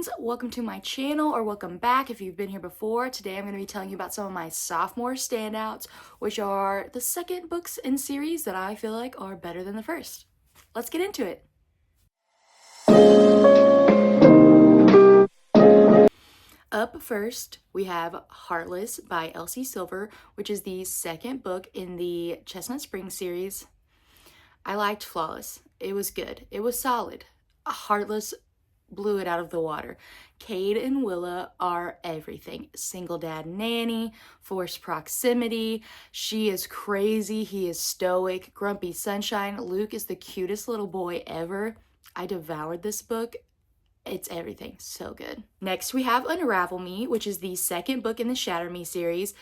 friends, welcome to my channel, or welcome back if you've been here before. Today I'm going to be telling you about some of my sophomore standouts, which are the second books in series that I feel like are better than the first. Let's get into it. Up first, we have Heartless by Elsie Silver, which is the second book in the Chestnut Springs series. I liked Flawless. It was good. It was solid. Heartless blew it out of the water. Cade and Willa are everything. Single dad nanny, forced proximity. She is crazy. He is stoic. Grumpy sunshine. Luke is the cutest little boy ever. I devoured this book. It's everything. So good. Next, we have Unravel Me, which is the second book in the Shatter Me series.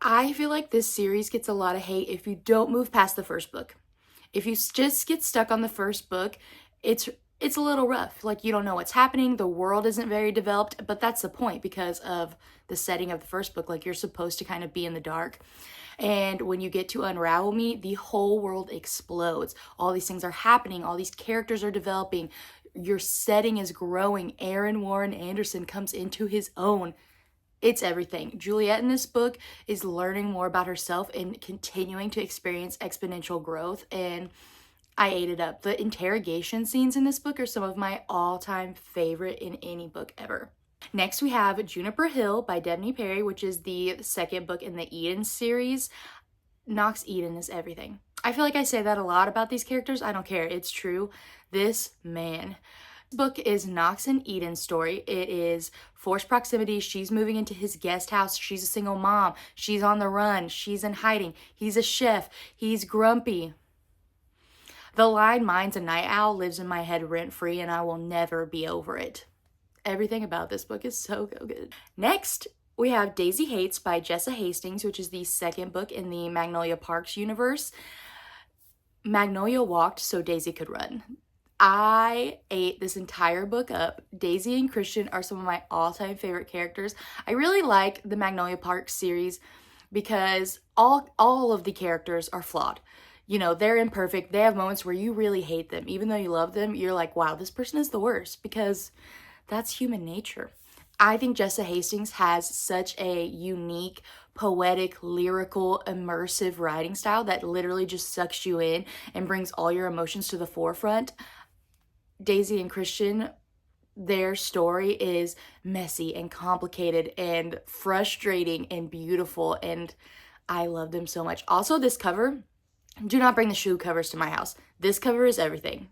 I feel like this series gets a lot of hate if you don't move past the first book. If you just get stuck on the first book, it's a little rough. Like, you don't know what's happening. The world isn't very developed, but that's the point because of the setting of the first book. Like, you're supposed to kind of be in the dark. And when you get to Unravel Me, the whole world explodes. All these things are happening. All these characters are developing. Your setting is growing. Aaron Warren Anderson comes into his own. It's everything. Juliet in this book is learning more about herself and continuing to experience exponential growth, and I ate it up. The interrogation scenes in this book are some of my all-time favorite in any book ever. Next, we have Juniper Hill by Devney Perry, which is the second book in the Eden series. Knox Eden is everything. I feel like I say that a lot about these characters. I don't care. It's true. This man. This book is Knox and Eden's story. It is forced proximity. She's moving into his guest house. She's a single mom. She's on the run. She's in hiding. He's a chef. He's grumpy. The line, "Mine's a night owl," lives in my head rent-free, and I will never be over it. Everything about this book is so good. Next, we have Daisy Hates by Jessa Hastings, which is the second book in the Magnolia Parks universe. Magnolia walked so Daisy could run. I ate this entire book up. Daisy and Christian are some of my all-time favorite characters. I really like the Magnolia Parks series because all of the characters are flawed. You know, they're imperfect. They have moments where you really hate them. Even though you love them, you're like, wow, this person is the worst, because that's human nature. I think Jessa Hastings has such a unique, poetic, lyrical, immersive writing style that literally just sucks you in and brings all your emotions to the forefront. Daisy and Christian, their story is messy and complicated and frustrating and beautiful, and I love them so much. Also, this cover, do not bring the shoe covers to my house. This cover is everything.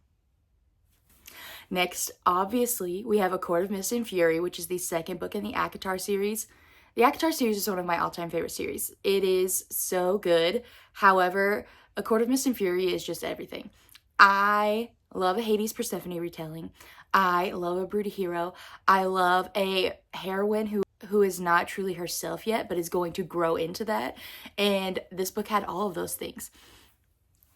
Next, obviously, we have A Court of Mist and Fury, which is the second book in the ACOTAR series. The ACOTAR series is one of my all-time favorite series. It is so good. However, A Court of Mist and Fury is just everything. I love a Hades Persephone retelling. I love a broody hero. I love a heroine who is not truly herself yet, but is going to grow into that. And this book had all of those things.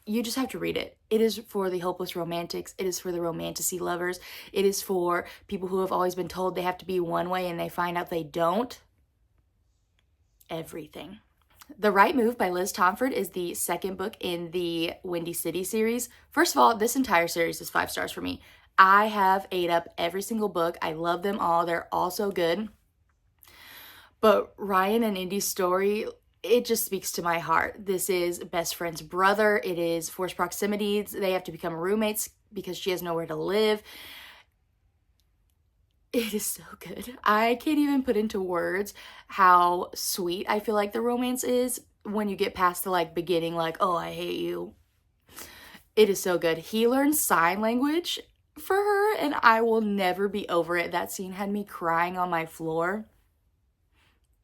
You just have to read it. It is for the hopeless romantics. It is for the romantasy lovers. It is for people who have always been told they have to be one way and they find out they don't. Everything. The Right Move by Liz Tomford is the second book in the Windy City series. First of all, this entire series is 5 stars for me. I have ate up every single book. I love them all. They're all so good. But Ryan and Indy's story, it just speaks to my heart. This is best friend's brother. It is forced proximity. They have to become roommates because she has nowhere to live. It is so good. I can't even put into words how sweet I feel like the romance is when you get past the beginning, oh, I hate you. It is so good. He learns sign language for her, and I will never be over it. That scene had me crying on my floor.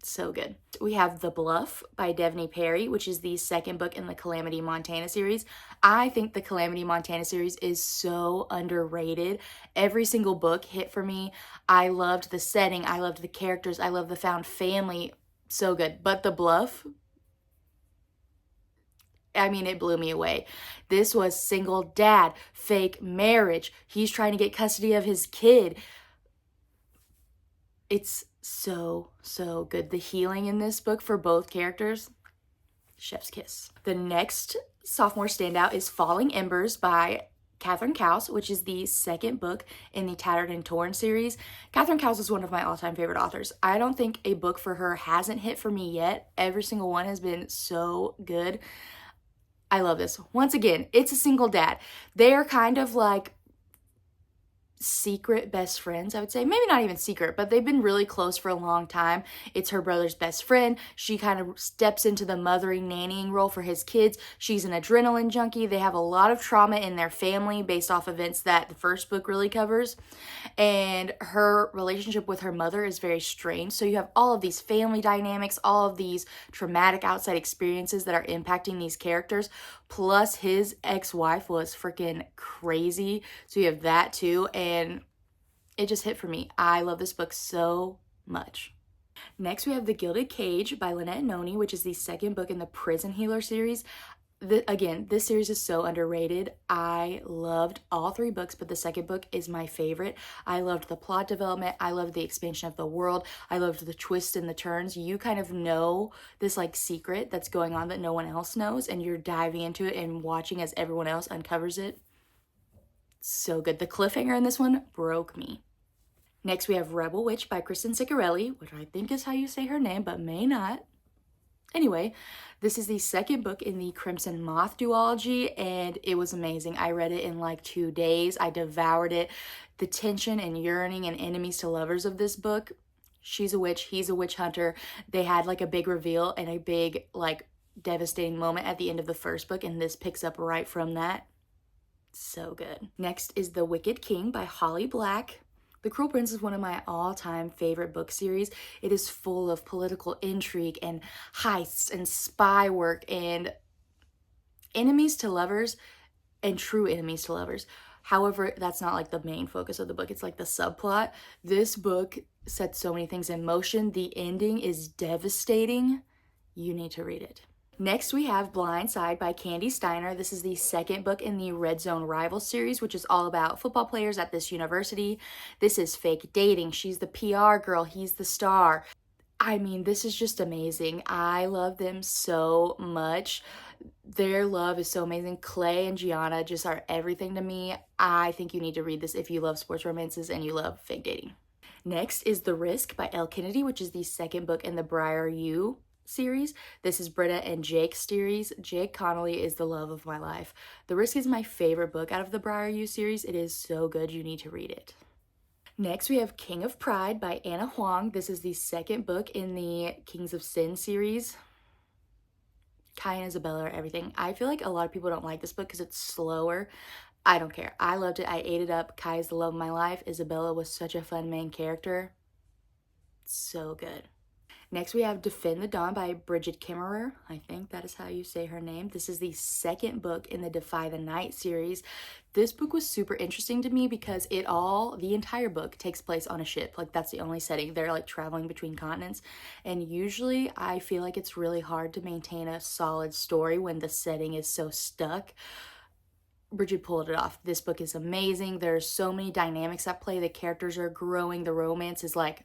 So good. We have The Bluff by Devney Perry, which is the second book in the Calamity Montana series. I think the Calamity Montana series is so underrated. Every single book hit for me. I loved the setting. I loved the characters. I loved the found family. So good. But The Bluff, I mean, it blew me away. This was single dad, fake marriage. He's trying to get custody of his kid. It's so good. The healing in this book for both characters, chef's kiss. The next sophomore standout is Falling Embers by Catherine Cowles, which is the second book in the Tattered and Torn series. Catherine Cowles is one of my all-time favorite authors. I don't think a book for her hasn't hit for me yet. Every single one has been so good. I love this. Once again, it's a single dad. They are kind of like secret best friends, I would say. Maybe not even secret, but they've been really close for a long time. It's her brother's best friend. She kind of steps into the mothering, nannying role for his kids. She's an adrenaline junkie. They have a lot of trauma in their family based off events that the first book really covers. And her relationship with her mother is very strained. So you have all of these family dynamics, all of these traumatic outside experiences that are impacting these characters. Plus his ex-wife was freaking crazy. So you have that too. And it just hit for me. I love this book so much. Next, we have The Gilded Cage by Lynette Noni, which is the second book in the Prison Healer series. Again, this series is so underrated. I loved all three books, but the second book is my favorite. I loved the plot development. I loved the expansion of the world. I loved the twists and the turns. You kind of know this like secret that's going on that no one else knows, and you're diving into it and watching as everyone else uncovers it. So good. The cliffhanger in this one broke me. Next, we have Rebel Witch by Kristen Ciccarelli, which I think is how you say her name, but may not. Anyway, this is the second book in the Crimson Moth duology, and it was amazing. I read it in like 2 days. I devoured it. The tension and yearning and enemies to lovers of this book. She's a witch. He's a witch hunter. They had like a big reveal and a big like devastating moment at the end of the first book, and this picks up right from that. So good. Next is The Wicked King by Holly Black. The Cruel Prince is one of my all-time favorite book series. It is full of political intrigue and heists and spy work and enemies to lovers and true enemies to lovers. However, that's not like the main focus of the book. It's like the subplot. This book sets so many things in motion. The ending is devastating. You need to read it. Next, we have Blind Side by Candy Steiner. This is the second book in the Red Zone Rivals series, which is all about football players at this university. This is fake dating. She's the PR girl. He's the star. I mean, this is just amazing. I love them so much. Their love is so amazing. Clay and Gianna just are everything to me. I think you need to read this if you love sports romances and you love fake dating. Next is The Risk by Elle Kennedy, which is the second book in the Briar U series. This is Britta and Jake's series. Jake Connolly is the love of my life. The Risk is my favorite book out of the Briar U series. It is so good. You need to read it. Next, we have King of Pride by Anna Huang. This is the second book in the Kings of Sin series. Kai and Isabella are everything. I feel like a lot of people don't like this book because it's slower. I don't care. I loved it. I ate it up. Kai is the love of my life. Isabella was such a fun main character. So good. Next, we have Defend the Dawn by Bridget Kimmerer. I think that is how you say her name. This is the second book in the Defy the Night series. This book was super interesting to me because the entire book takes place on a ship. Like, that's the only setting. They're like traveling between continents. And usually I feel like it's really hard to maintain a solid story when the setting is so stuck. Bridget pulled it off. This book is amazing. There's so many dynamics at play. The characters are growing. The romance is like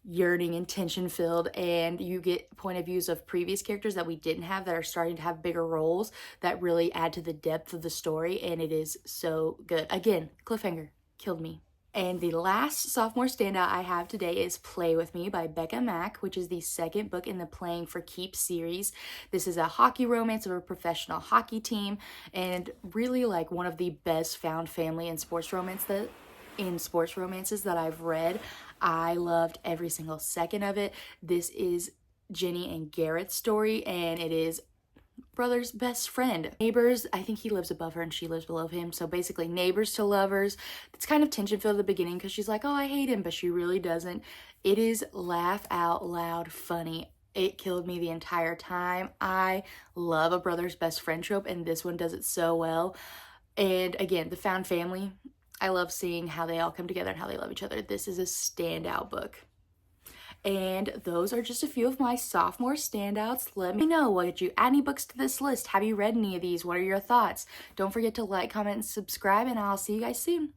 yearning and tension filled, and you get point of views of previous characters that we didn't have that are starting to have bigger roles that really add to the depth of the story, and it is so good. Again, cliffhanger killed me. And the last sophomore standout I have today is Play With Me by Becca Mack, which is the second book in the Playing for Keeps series. This is a hockey romance of a professional hockey team, and really like one of the best found family in sports romances that I've read. I loved every single second of it. This is Jenny and Garrett's story, and it is brother's best friend. Neighbors, I think he lives above her and she lives below him. So basically neighbors to lovers. It's kind of tension filled at the beginning because she's like, oh, I hate him, but she really doesn't. It is laugh out loud funny. It killed me the entire time. I love a brother's best friend trope, and this one does it so well. And again, the found family, I love seeing how they all come together and how they love each other. This is a standout book. And those are just a few of my sophomore standouts. Let me know, would you add any books to this list? Have you read any of these? What are your thoughts? Don't forget to like, comment, and subscribe, and I'll see you guys soon.